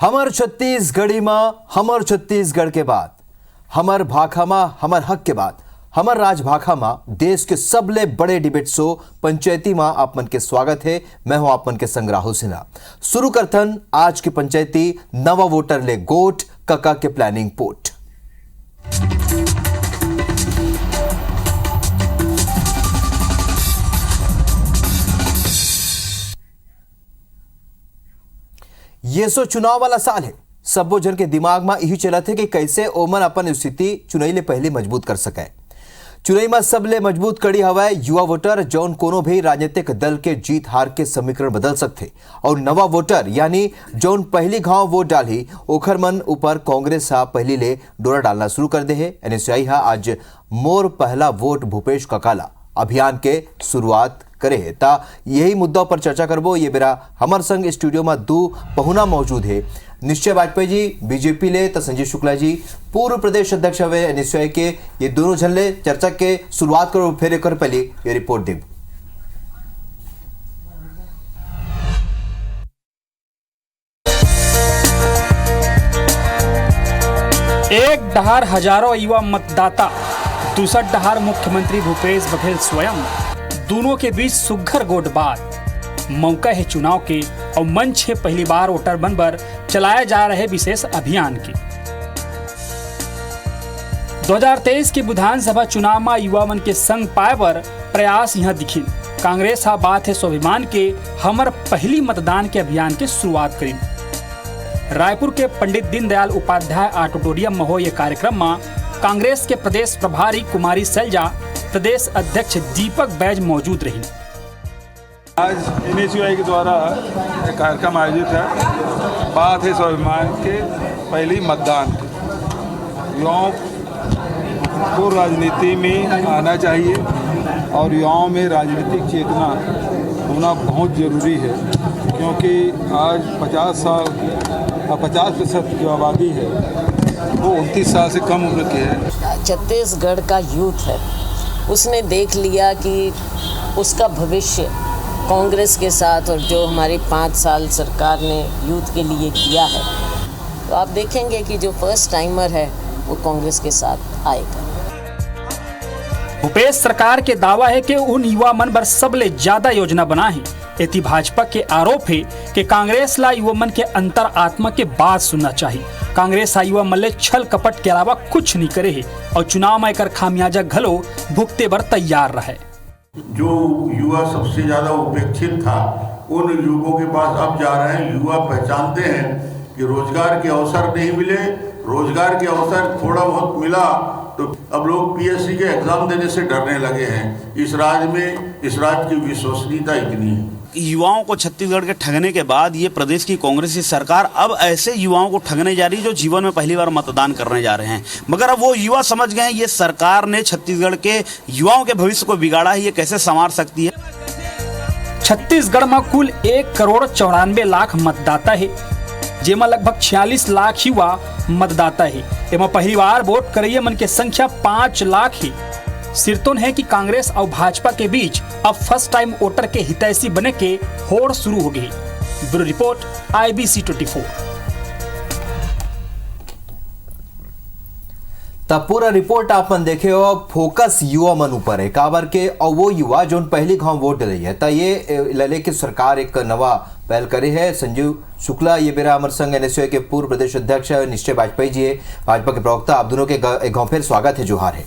हमर छत्तीसगढ़ी में हमर छत्तीसगढ़ के बाद हमर भाखा में हमर हक के बाद हमर राजभाखा में देश के सबले बड़े डिबेट शो पंचायती में आप मन के स्वागत है। मैं हूं आप मन के संग राहुल सिन्हा। शुरू करथन आज की पंचायती नवा वोटर ले गोट कका के प्लानिंग पोट। ये सो चुनाव वाला साल है। सबो जन के दिमाग में यही चला थे कि कैसे ओमन अपन स्थिति चुनाई ले पहले मजबूत कर सके। चुनाई में सबले मजबूत कड़ी हवा युवा वोटर जौन कोनो भी राजनीतिक दल के जीत हार के समीकरण बदल सकते और नवा वोटर यानी जौन पहली घाव वोट डाली ओखर मन ऊपर कांग्रेस हा पहली ले डोरा डालना शुरू कर दे है। एनएसयूआई हा आज मोर पहला वोट भूपेश ककाला अभियान के शुरुआत करे है। ता यही मुद्दा पर चर्चा करबो। ये बेरा हमार संग स्टूडियो में दो पहुना मौजूद है। निश्चय वाजपेयी जी बीजेपी ले तो संजय शुक्ला जी पूर्व प्रदेश अध्यक्ष हवे एनएसयूआई के। ये दोनों जन ले चर्चा के शुरुआत करो फिर एक पहले ये रिपोर्ट देव। एक डहार हजारों युवा मतदाता, दूसरा डहार मुख्यमंत्री भूपेश बघेल स्वयं, दोनों के बीच सुघर गोटबात। मौका है चुनाव के और मंच है पहली बार वोटर बनकर चलाए जा रहे विशेष अभियान की। 2023 के विधानसभा चुनाव में युवा मन के संग पाए पर प्रयास यहाँ दिखी। कांग्रेस हा बात है स्वाभिमान के हमर पहली मतदान के अभियान के शुरुआत करी। रायपुर के पंडित दीनदयाल उपाध्याय ऑडिटोरियम में हो ये कार्यक्रम में कांग्रेस के प्रदेश प्रभारी कुमारी सैलजा, प्रदेश अध्यक्ष दीपक बैज मौजूद रही। आज एनएसयूआई के द्वारा एक कार्यक्रम आयोजित है। बात है स्वाभिमान के पहली मतदान की। युवाओं को राजनीति में आना चाहिए और युवाओं में राजनीतिक चेतना होना बहुत ज़रूरी है, क्योंकि आज 50% जो आबादी है वो 29 साल से कम उम्र की है। छत्तीसगढ़ का यूथ है, उसने देख लिया कि उसका भविष्य कांग्रेस के साथ और जो हमारी 5 साल सरकार ने यूथ के लिए किया है, तो आप देखेंगे कि जो फर्स्ट टाइमर है वो कांग्रेस के साथ आएगा। भूपेश सरकार के दावा है कि उन युवा मन पर सबले ज्यादा योजना बना है। एति भाजपा के आरोप है कि कांग्रेस ला युवा मन के अंतर आत्मा के बात सुनना चाहिए। कांग्रेस युवा मन ले छल कपट के अलावा कुछ नहीं करे है और चुनाव में कर खामियाजा घलो भुगते बर तैयार रहे। जो युवा सबसे ज्यादा उपेक्षित था उन युवकों के पास अब जा रहे हैं। युवा पहचानते हैं कि रोजगार के अवसर नहीं मिले, रोजगार के अवसर थोड़ा बहुत मिला तो अब लोग पीएससी के एग्जाम देने से डरने लगे हैं। इस राज्य की विश्वसनीयता इतनी है। युवाओं को छत्तीसगढ़ के ठगने के बाद ये प्रदेश की कांग्रेस की सरकार अब ऐसे युवाओं को ठगने जा रही है जो जीवन में पहली बार मतदान करने जा रहे हैं। मगर अब वो युवा समझ गए हैं ये सरकार ने छत्तीसगढ़ के युवाओं के भविष्य को बिगाड़ा है, ये कैसे संवार सकती है। छत्तीसगढ़ में कुल 1,94,00,000 मतदाता है, जेमा लगभग 46 लाख युवा मतदाता है। एमा पहली बार वोट करैया मन के संख्या 5 लाख है। सिरतोन है कि कांग्रेस और भाजपा के बीच अब फर्स्ट टाइम वोटर के हितैषी बने के होड़ शुरू हो गई। Bureau report IBC 24। तब पूरा रिपोर्ट आपन देखे हो फोकस युवा मन ऊपर है काबर के और वो युवा जो पहली घाव वोट डाली है। ता ये लले की सरकार एक नवा पहल करे है। संजय शुक्ला ये बेरा अमर संघ एनएसयूआई के पूर्व प्रदेश अध्यक्ष निश्चय वाजपेयी जी है भाजपा के प्रवक्ता। आप दोनों के एक गाँव फिर स्वागत है, जोहार है।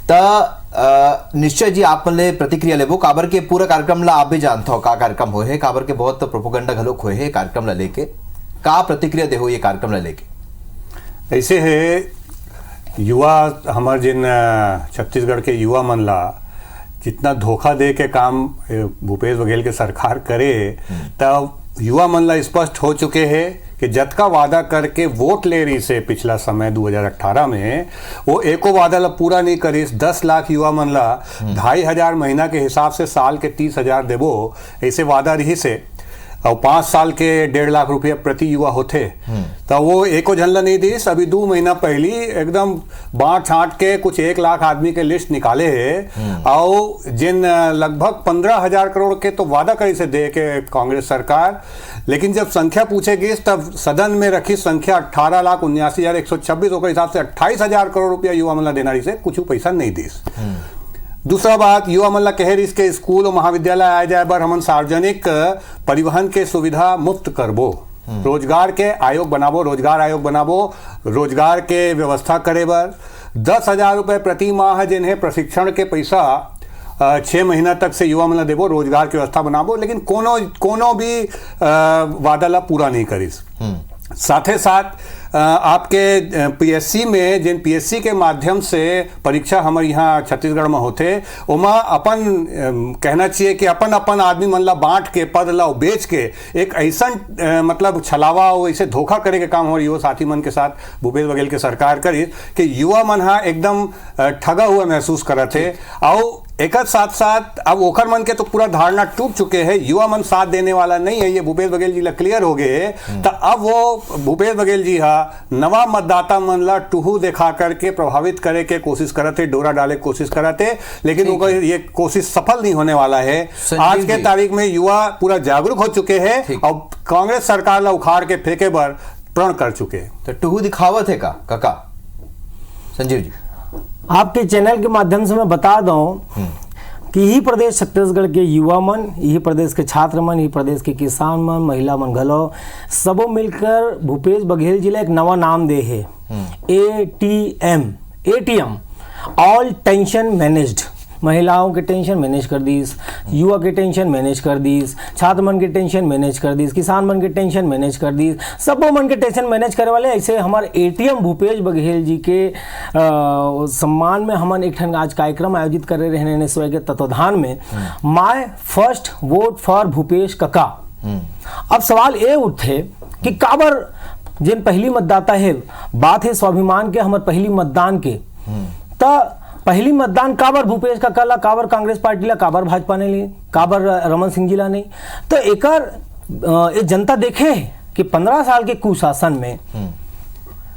ता निश्चय जी आप ले प्रतिक्रिया लेबो काबर के पूरा कार्यक्रम ला आप भी जानते हो का कार्यक्रम हो है, काबर के बहुत प्रोपोगंडा घलोक होए है कार्यक्रम ला लेके। का प्रतिक्रिया दे हो ये कार्यक्रम ला लेके? ऐसे है युवा हमार जिन छत्तीसगढ़ के युवा मन ला जितना धोखा दे के काम भूपेश बघेल के सरकार करे, तब युवा मन ला स्पष्ट हो चुके हैं कि जतका वादा करके वोट ले रही से पिछला समय 2018 में वो एको वादा ला पूरा नहीं करी। 10 लाख युवा मन ला 2,500 महीना के हिसाब से साल के 30,000 देबो ऐसे वादा रही से। और 5 साल के 1.5 लाख रुपया प्रति युवा होते, तो वो एको झनला नहीं दीस। अभी 2 महीना पहली एकदम बांट छांट के कुछ 1 लाख आदमी के लिस्ट निकाले है, और जिन लगभग 15,000 करोड़ के तो वादा करी से दे के कांग्रेस सरकार, लेकिन जब संख्या पूछेगी तब सदन में रखी संख्या 18,79,126 के हिसाब से 28,000 करोड़ रुपया युवा मल्ला देना रही से कुछ पैसा नहीं दीस। दूसरा बात, युवा मल्ला कह रही के स्कूल और महाविद्यालय आए जाए बर हमन सार्वजनिक परिवहन के सुविधा मुफ्त करबो, रोजगार के आयोग बनाबो, रोजगार आयोग बनाबो, रोजगार के व्यवस्था करे बर 10,000 रुपए प्रति माह जिन्हें प्रशिक्षण के पैसा 6 महीना तक से युवा मल्ला देबो, रोजगार की व्यवस्था बनाबो, लेकिन कोनो भी वादा ला पूरा नहीं करीस। साथे साथ आपके पीएससी में जिन पीएससी के माध्यम से परीक्षा हमारे यहाँ छत्तीसगढ़ में होते, ओमा अपन कहना चाहिए कि अपन आदमी मन ला बांट के पद ला बेच के एक ऐसा मतलब छलावा और ऐसे धोखा करे के काम हो युवा साथी मन के साथ भूपेश बघेल के सरकार करी कि युवा मन हा एकदम ठगा हुआ महसूस करत है। और एक साथ साथ अब ओखर मन के तो पूरा धारणा टूट चुके हैं, युवा मन साथ देने वाला नहीं है, ये भूपेश बघेल जी ला क्लियर हो गए। तो अब वो भूपेश बघेल जी हा नवा मतदाता मन ला टूहू दिखा करके प्रभावित करे के कोशिश करते, डोरा डाले कोशिश करते, लेकिन उनको ये कोशिश सफल नहीं होने वाला है। आज के तारीख में युवा पूरा जागरूक हो चुके हैं और कांग्रेस सरकार ला उखाड़ के फेंके बर प्रण कर चुके। तो टूहू दिखावत है का काका संजीव जी? आपके चैनल के माध्यम से मैं बता दूं कि यही प्रदेश छत्तीसगढ़ के युवा मन, यही प्रदेश के छात्र मन, यही प्रदेश के किसान मन, महिला मन घलो सबो मिलकर भूपेश बघेल जी ला एक नवा नाम दे है, एटीएम, ऑल टेंशन मैनेज्ड। महिलाओं के टेंशन मैनेज कर दीस, युवा के टेंशन मैनेज कर दीस, छात्र मन के टेंशन मैनेज कर दीस, किसान मन के टेंशन मैनेज कर दीस, सबो मन के टेंशन मैनेज करे वाले ऐसे हमारे एटीएम भूपेश बघेल जी के सम्मान में हमन एक ठन आज कार्यक्रम आयोजित कर रहे हैं NSY के तत्वाधान में, my first vote for Bhupesh काका। अब सवाल ये उठे कि काबर जिन पहली मतदाता है, बात है स्वाभिमान के, हमारे पहली मतदान के, तो पहली मतदान काबर भूपेश काका ला, काबर कांग्रेस पार्टी ला, काबर भाजपा ने ली, काबर रमन सिंह जी ला नहीं। तो एकर एक जनता देखे कि 15 साल के कुशासन में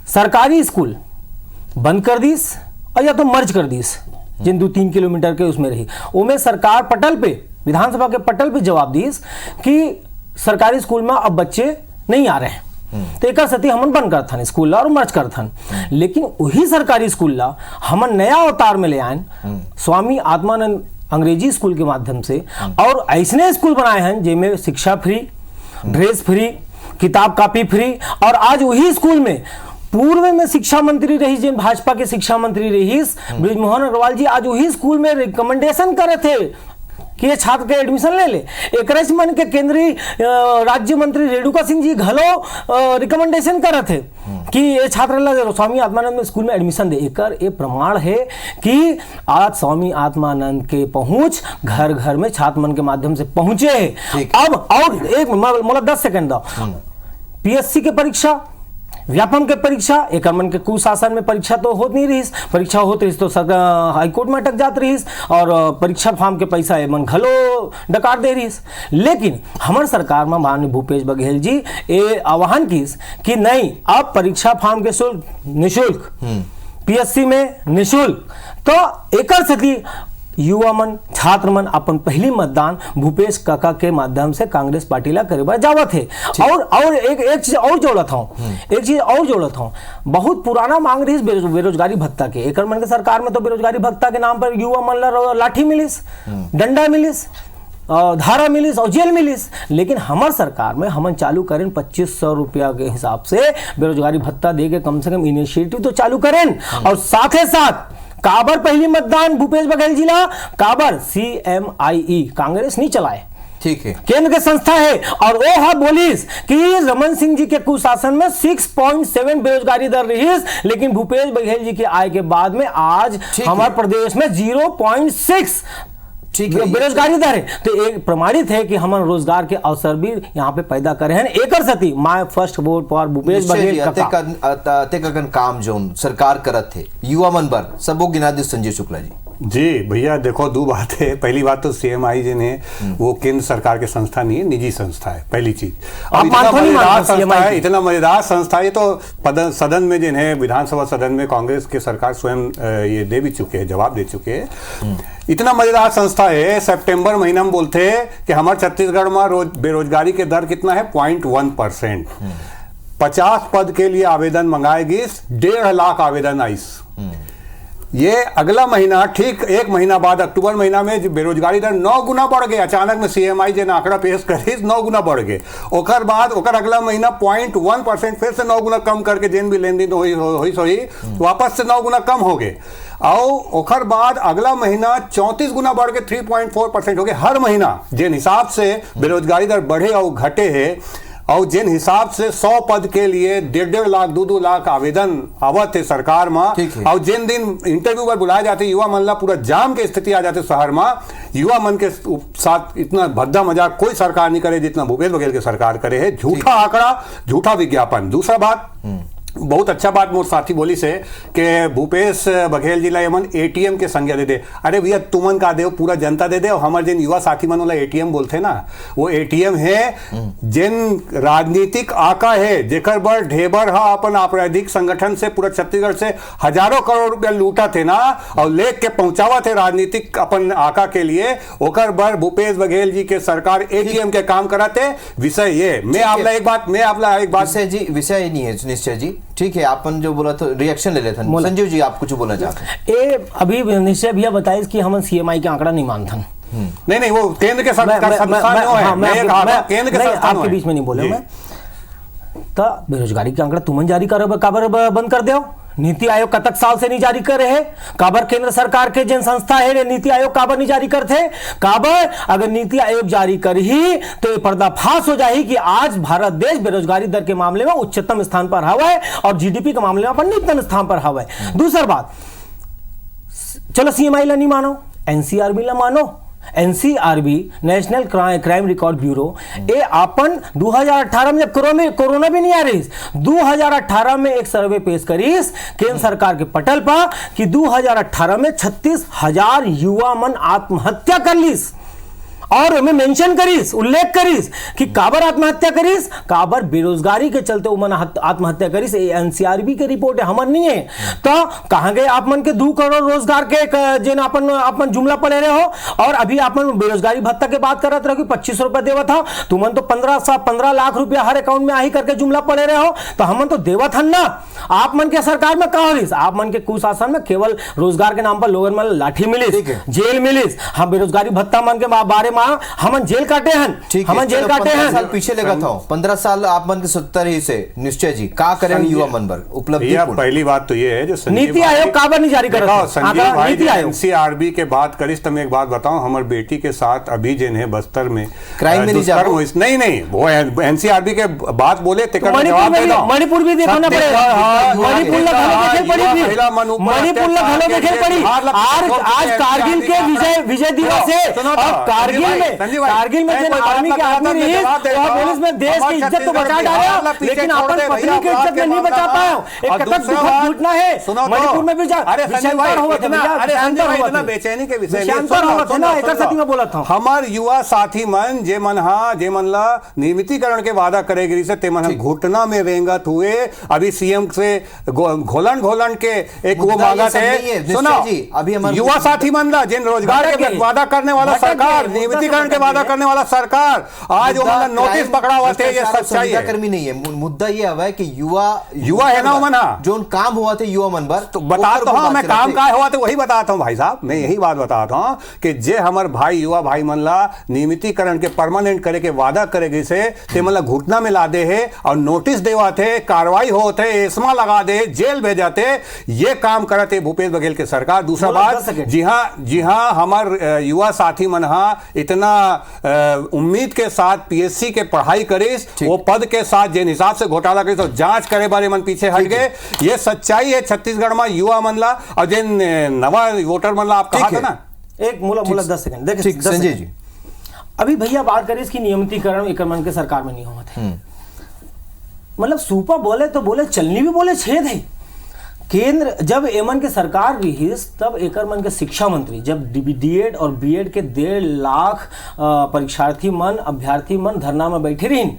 सरकारी स्कूल बंद कर दीस और या तो मर्ज कर दीस, जिन 2-3 किलोमीटर के उसमें रही, उमें सरकार पटल पे, विधानसभा के पटल पे जवाब दीस कि सरकारी स्कूल में अब बच्चे नहीं आ रहे हैं, तो एक सती हमन बंद करथन स्कूल ला और मर्ज करथन। लेकिन वही सरकारी स्कूल ला हमन नया अवतार में ले आए, स्वामी आत्मानंद अंग्रेजी स्कूल के माध्यम से, और ऐसने स्कूल बनाए हैं जिनमें शिक्षा फ्री, ड्रेस फ्री, किताब कापी फ्री। और आज वही स्कूल में पूर्व में शिक्षा मंत्री रही, जिन भाजपा के शिक्षा मंत्री रही बृजमोहन अग्रवाल जी, आज वही स्कूल में रिकमेंडेशन करे थे कि ये छात्र के एडमिशन ले ले। एक मन के केंद्रीय राज्य मंत्री रेणुका सिंह जी घलो रिकमेंडेशन करे थे कि ये छात्र स्वामी आत्मानंद में स्कूल में एडमिशन दे। एकर ये प्रमाण है कि आज स्वामी आत्मानंद के पहुंच घर घर में छात्र मन के माध्यम से पहुंचे है। अब और एक मतलब 10 सेकंड दो, पीएससी के परीक्षा, व्यापम के परीक्षा, एक मन के कुशासन में परीक्षा तो होत नहीं रही, परीक्षा होत रही तो हाईकोर्ट में अटक जात रही और परीक्षा फॉर्म के पैसा मन घलो डकार दे रही। लेकिन हमारे सरकार में माननीय भूपेश बघेल जी ये आह्वान किस कि नहीं, अब परीक्षा फॉर्म के शुल्क निःशुल्क, पीएससी में निःशुल्क। तो एक स्थिति युवा मन, छात्र मन अपन पहली मतदान भूपेश काका के माध्यम से कांग्रेस पार्टी ला करे जावत है। और एक चीज और जोड़त हूँ, बहुत पुराना मांग रही बेरोजगारी भत्ता के। एक मन के सरकार में तो बेरोजगारी भत्ता के नाम पर युवा मन ला लाठी मिलिस, डंडा मिलिस, धारा मिलिस और जेल मिलिस। लेकिन हमार सरकार में हमन चालू करें 2500 रुपया के हिसाब से बेरोजगारी भत्ता दे के कम से कम इनिशिएटिव तो चालू करें। और साथ ही साथ काबर पहली मतदान भूपेश बघेल जिला, काबर CMIE कांग्रेस नहीं चलाए, ठीक है, केंद्र के संस्था है। और वो हा बोलिस कि रमन सिंह जी के कुशासन में 6.7 बेरोजगारी दर रही, लेकिन भूपेश बघेल जी के आय के बाद में आज हमारे प्रदेश में 0.6 बेरोजगारी दर है। तो एक प्रमाणित है कि हम रोजगार के अवसर भी यहाँ पे पैदा करे हैं। एक सती my first vote for Bhupesh Baghel काम जो सरकार करत थे युवा मन बर सबो गिना दी संजय शुक्ला जी। जी भैया देखो, दो बात है। पहली बात तो सीएमआई जिन है वो केंद्र सरकार की संस्था नहीं है, निजी संस्था है, पहली चीज। आप इतना मानते नहीं मजेदार मानते संस्था CMI है, की? इतना मजेदार संस्था है, तो सदन में जिन है, विधानसभा सदन में कांग्रेस के सरकार स्वयं ये दे भी चुके हैं, जवाब दे चुके हैं। इतना मजेदार संस्था है, सितंबर महीना में बोलते हैं कि हमारे छत्तीसगढ़ में बेरोजगारी के दर कितना है, 0.1%। 50 पद के लिए आवेदन मंगाएगी, 1.5 लाख आवेदन आइस। ये अगला महीना, ठीक एक महीना बाद अक्टूबर महीना में बेरोजगारी दर 9 गुना बढ़ गए। अचानक में सीएमआई जो आंकड़ा पेश करे 9 गुना बढ़ गए। ओकर बाद ओकर अगला महीना 0.1% फिर से 9 गुना कम करके जिन भी लेन देन होई वापस से 9 गुना कम हो गए। और ओकर बाद अगला महीना 34 गुना बढ़ के 3.4% हो गए। हर महीना जिन हिसाब से बेरोजगारी दर बढ़े और घटे है, और जिन हिसाब से 100 पद के लिए 1.5 लाख 2 लाख आवेदन आवत है सरकार में, और जिन दिन इंटरव्यू पर बुलाए जाते युवा मन ला पूरा जाम के स्थिति आ जाते शहर में, युवा मन के साथ इतना भद्दा मजाक कोई सरकार नहीं करे जितना भूपेश बघेल के सरकार करे है। झूठा आंकड़ा, झूठा विज्ञापन। दूसरा बात, बहुत अच्छा बात मोर साथी बोली से कि भूपेश बघेल जी ला एमन एटीएम के संज्ञा दे दे। अरे भैया तुमन का दे, पूरा जनता दे दे। और हमारे जिन युवा साथी मन वाला एटीएम बोलते ना, वो एटीएम है जिन राजनीतिक आका है, जेकर बर ढेबर हा अपन आपराधिक संगठन से पूरा छत्तीसगढ़ से हजारों करोड़ रुपया लूटा थे ना, और लेख के पहुंचावा थे राजनीतिक अपन आका के लिए। ओकर बर भूपेश बघेल जी के सरकार एटीएम के काम कराते। विषय ये मैं आपला एक बात विषय नहीं है निश्चय जी, ठीक है। आपन जो बोला तो रिएक्शन ले लेते हैं। संजीव जी आप कुछ बोलना चाहते हैं? ए अभी निश्चय भैया बताइए कि हम सीएमआई के आंकड़ा नहीं मानते। नहीं वो केंद्र के आपके बीच में नहीं बोले मैं। तो बेरोजगारी के आंकड़ा तुमन जारी कर काबर बंद कर दो। नीति आयोग कतक साल से नहीं जारी कर रहे। काबर केंद्र सरकार के जिन संस्था है नीति आयोग काबर नहीं जारी करते। काबर अगर नीति आयोग जारी कर ही तो ये पर्दाफाश हो जाए कि आज भारत देश बेरोजगारी दर के मामले में उच्चतम स्थान पर हवा है और जीडीपी के मामले में अपन निम्नतम स्थान पर हवा है। दूसरा बात, चलो सीएमआई ला नहीं मानो, एनसीआरबी ला मानो। NCRB national crime record bureau ये अपन 2018 में जब कोरोना भी नहीं आ रही, 2018 में एक सर्वे पेश करीस केंद्र सरकार के पटल पर कि 2018 में 36,000 युवा मन आत्महत्या कर लीस। और मैं मेंशन करीस, उल्लेख करीस कि काबर आत्महत्या करीस, काबर बेरोजगारी के चलते उमन आत्महत्या करीस। एनसीआरबी की रिपोर्ट है, हमर नहीं है। तो कहां गए आप मन के 2 करोड़ रोजगार के जिन अपन जुमला पड़े रहे हो। और अभी आप मन बेरोजगारी भत्ता के बात करत रहो कि 25 रुपया देवा था, तुमन तो 15 लाख रुपया हर अकाउंट में आही करके जुमला पड़े रहे हो। तो हमन तो देवा था ना। आप मन के सरकार में कहा रही, आप मन के कुशासन में केवल रोजगार के नाम पर लोगन में लाठी मिलिस, जेल मिलिस। हम बेरोजगारी भत्ता मन के बारे हम जेल काटे हैं, हम जेल काटे हैं। 15 साल पीछे लगा था, 15 साल आप मन के 70 ही से निश्चय जी का करेंगे युवा मन पर उपलब्धि। पहली बात तो ये है जो नीति आयोग काबर नहीं जारी कर रहा है। संजीव भाई एनसीआरबी के बात करिस तो मैं एक बात बताऊं, हमारी बेटी के साथ अभी जिन है बस्तर में क्राइम में नहीं वो एनसीआरबी के बात बोले मणिपुर भी देखना पड़ेगा। मणिपुर देखे पड़ी। आज कारगिल के विजय दिवस है और कारगिल में जो आर्मी के आदमी रही पुलिस में देश की इज्जत तो बचा डाला, लेकिन अपन पत्नी की इज्जत नहीं बचा पाया। एक कतक दुखद घटना है। मणिपुर में भी बेचैनी के विषय बोला हमार युवा साथी मन जे मन ला नियमितीकरण के वादा करेगी से ते मन घुटना में रेंगत हुए। अभी सीएम से घोलन के एक वो मांगा थे। सुनो अभी युवा साथी मन ला जिन रोजगार के वादा करने वाला सरकार, नियमितीकरण के वादा करने वाला सरकार, आज वो नोटिस पकड़ा हुआ थे। ये सच्चाई है, कर्मी नहीं है। मुद्दा ये है कि युवा है ना मना जो काम हुआ थे युवा मन पर तो बताता हूं मैं काम का हुआ तो वही बताता हूं भाई साहब। मैं यही बात बताता हूं कि जे हमार भाई युवा भाई मन ला नियमितीकरण के परमानेंट करे के वादा करेगी से ते मन ला घुटना में ला दे है और नोटिस देवा थे, कार्रवाई होते, एस्मा लगा दे, जेल भेजाते। ये काम करते भूपेश बघेल के सरकार। दूसरा बात, जी हां हमार युवा साथी मन इतना उम्मीद के साथ पीएससी के पढ़ाई करीस, वो पद के साथ जिन हिसाब से घोटाला करीस तो जांच करे बारे मन पीछे हट गए। ये सच्चाई है छत्तीसगढ़ में युवा मन ला और जिन नवा वोटर मन ला आप कहा था ना। एक मूला 10 सेकंड देखिए संजय जी, अभी भैया बात करें इसकी नियमितीकरण एक मन के सरकार में नहीं हुआ था। मतलब सूपा बोले तो बोले, चलनी भी बोले छेद है। केंद्र जब एमन के सरकार रही तब एकर मन के शिक्षा मंत्री जब डीएड और बीएड के 1.5 लाख परीक्षार्थी मन अभ्यर्थी मन धरना में बैठे रहीन,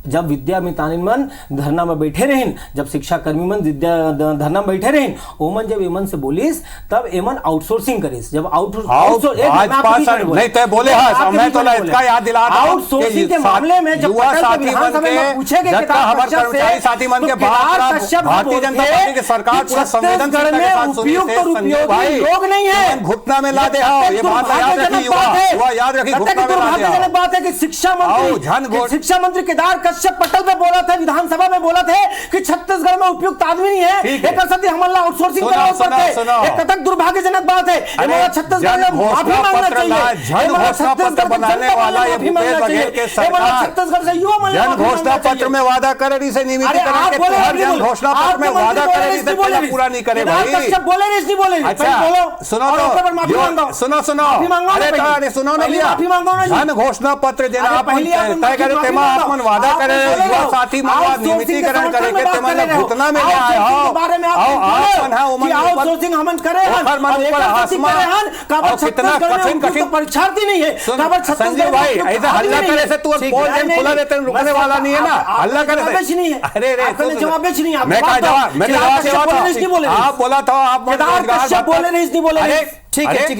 जब विद्या मितानिन मन धरना में बैठे रहीन, जब शिक्षा कर्मी मन विद्या धरना में बैठे रहीन, ओमन जब एमन से बोलिस तब एमन आउटसोर्सिंग करिस। जब आउटसोर्सिंग के मामले में जब भारतीय जनता पार्टी की सरकार छत्तीसगढ़ में उपयुक्त और उपयोगी लोग नहीं है, घुटना में ला दे। ये बात याद रखिए, युवा याद रखिए, घुटना में ला दे। बात है कि शिक्षा मंत्री केदार कश्यप पटल पे बोला था, विधानसभा में बोला थे कि छत्तीसगढ़ में उपयुक्त आदमी नहीं है, एक असत्य हमला आउटसोर्सिंग एक कतक दुर्भाग्यजनक बात है। छत्तीसगढ़ में माफी मांगना चाहिए। पत्र बनाने वाला ये भूपेश बघेल के सरकार छत्तीसगढ़ से युवा जन घोषणा पत्र में वादा करे से नियमितीकरण के तहत जन घोषणा पत्र में वादा करे से पहले पूरा नहीं करे भाई। बोले नहीं बोले। अच्छा सुनो सुनो अरे सुनो ना भैया, जन घोषणा पत्र देना आप तय करे तेमा आपन वादा करे युवा साथी मनवा नियमितीकरण करे के तेमा घुटना में ले आए हो बारे में आपन है ओमन आउटसोर्सिंग हमन करे हर मन पर आसमान का कितना कठिन परीक्षार्थी नहीं है। संजय भाई ऐसा हल्ला करे से तू बोल दे खुला देते रुकने वाला नहीं है ना, हल्ला करे से नहीं है। अरे रे जवाब नहीं है, मैं कहा जवाब मैंने जवाब आप बोला था आप बोले नहीं बोले। ठीक है ठीक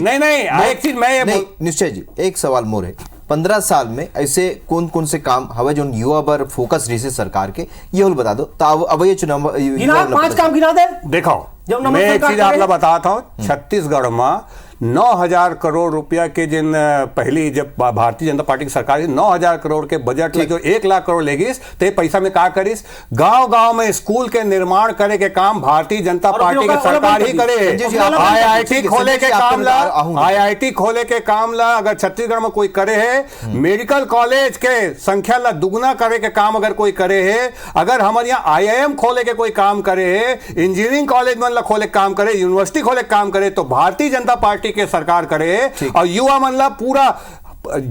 नहीं एक चीज मैं निश्चय जी एक सवाल मोर है, 15 साल में ऐसे कौन कौन से काम हवे जो युवा पर फोकस रही सरकार के ये होल बता दो तो अब ये चुनाव 5 काम गिना दे। देखो मैं एक चीज आपको बताता हूँ, छत्तीसगढ़ में 9,000 करोड़ रुपया के जिन पहली जब भारतीय जनता पार्टी की सरकार 9,000 करोड़ के बजट में जो 1 लाख करोड़ लेगिस तो पैसा में क्या करिस, गांव-गांव में स्कूल के निर्माण करे के काम भारतीय जनता पार्टी की सरकार ही करे। आईआईटी खोले के काम ला, आईआईटी खोले के काम ला अगर छत्तीसगढ़ में कोई करे है, मेडिकल कॉलेज के संख्या ला दुगुना करे के काम अगर कोई करे है, अगर हमारे यहाँ आईआईएम खोले के कोई काम करे है, इंजीनियरिंग कॉलेज मन ला खोले काम करे, यूनिवर्सिटी खोले काम करे, तो भारतीय जनता पार्टी के सरकार करे और युवा मन ला पूरा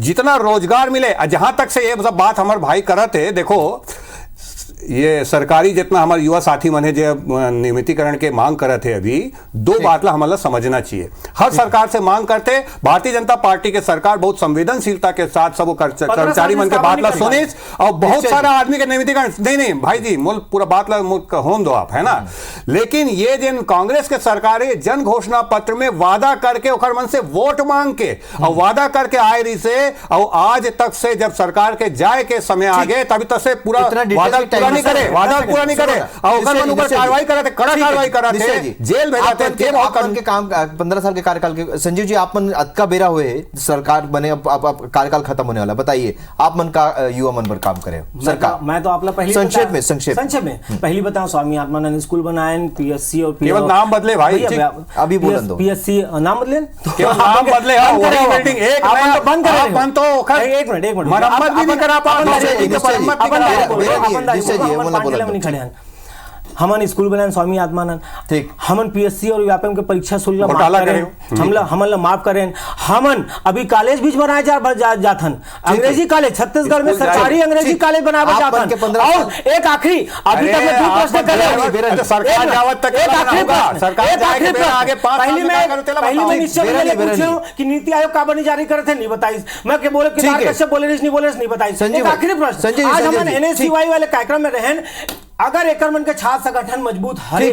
जितना रोजगार मिले। जहां तक से ये सब बात हमारे भाई करत है, देखो ये सरकारी जितना हमारे युवा साथी मन है जो नियमितीकरण के मांग करते हैं, अभी 2 बात ला हमारा समझना चाहिए। हर सरकार से मांग करते भारतीय जनता पार्टी के सरकार बहुत संवेदनशीलता के साथ सब कर्मचारी मन के बात ला सुनिस और बहुत सारा आदमी के नियमितीकरण नहीं भाई जी मुल्क पूरा बात ला होन दो आप, है ना। लेकिन ये जिन कांग्रेस के सरकार है जन घोषणा पत्र में वादा करके ओखर मन से वोट मांग के और वादा करके आए रही से और आज तक से जब सरकार के जाए के समय आ गए तभी तक से पूरा वादा नहीं करे, वादा पूरा नहीं करे और ऊपर कार्रवाई कराते, कड़ा कार्रवाई कराते, जेल भेजाते के काम 15 साल के कार्यकाल के। संजीव जी आप मन अतका बेरा हुए सरकार बने, अब कार्यकाल खत्म होने वाला, बताइए आप मन का युवा मन पर काम करे सरकार। मैं तो आप पहले संक्षेप में पहली बताऊं, स्वामी आत्मानंद स्कूल बनाए, पीएससी और केवल नाम बदले भाई, अभी बोलन दो पीएससी नाम बदले, केवल नाम बदले, बिल्डिंग एक बंद करे, एक मिनट मरम्मत भी नहीं करा हमन स्कूल बनाए स्वामी आत्मानंद, ठीक हमन पीएससी और व्यापम के परीक्षा शुल्क हमन माफ करें, हमन अभी कॉलेज भी बनाए जाथन, अंग्रेजी कॉलेज छत्तीसगढ़ में सरकारी अंग्रेजी कॉलेज बनावे जाथन। और एक आखिरी अभी तक मैं 2 प्रश्न करे सरकार जावत तक पहली में निश्चय पूछूं कि नीति आयोग का बनी जारी करे थे नहीं बताइस, मैं के बोले केदार कश्यप बोले नहीं बताइस। एक आखिरी प्रश्न, आज हमन एनएसयूआई वाले कार्यक्रम में रहन, अगर एकर मन के छात्र संगठन मजबूत है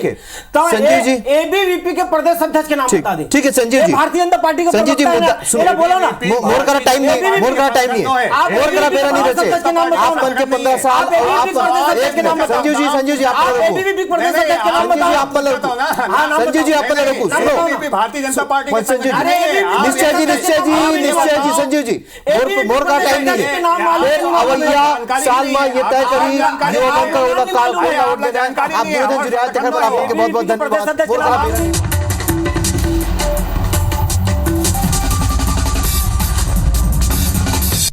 तो एबीवीपी के प्रदेश अध्यक्ष के नाम बता दे। ठीक है संजीव जी, भारतीय जनता पार्टी का संजीव जी मुद्दा बोलो ना, मोर करा टाइम नहीं है, मोर करा बेरा नहीं बचे। आप मन के 15 साल आप संजीव जी आप एबीवीपी प्रदेश अध्यक्ष के नाम बताओ, आप मन संजीव जी आप मन रुको सुनो, भारतीय जनता पार्टी निश्चय जी संजीव जी मोर का टाइम नहीं है, अवैया साल में ये तय करी युवा का आप बहुत बहुत धन्यवाद।